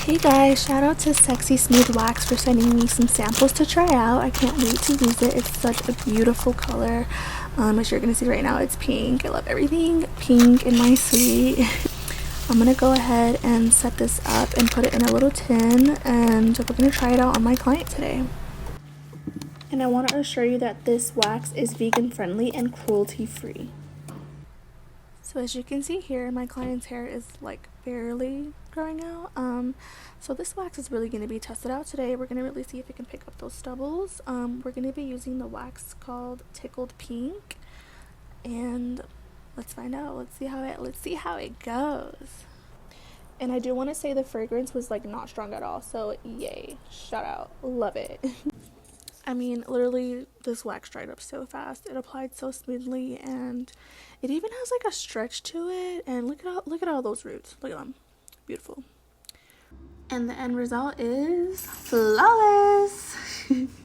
Hey guys, shout out to Sexy Smooth Wax for sending me some samples to try out. I can't wait to use it. It's such a beautiful color. As you're gonna see right now, it's pink. I love everything pink in my suite. I'm gonna go ahead and set this up and put it in a little tin, and we're gonna try it out on my client today. And I want to assure you that this wax is vegan friendly and cruelty free. So as you can see here, my client's hair is like barely growing out. So this wax is really going to be tested out today. We're going to really see if it can pick up those stubbles. We're going to be using the wax called Tickled Pink, and let's find out. Let's see how it goes. And I do want to say the fragrance was like not strong at all. So yay, shout out, love it. I mean, literally, this wax dried up so fast. It applied so smoothly, and it even has like a stretch to it. And look at all those roots. Look at them, beautiful. And the end result is flawless.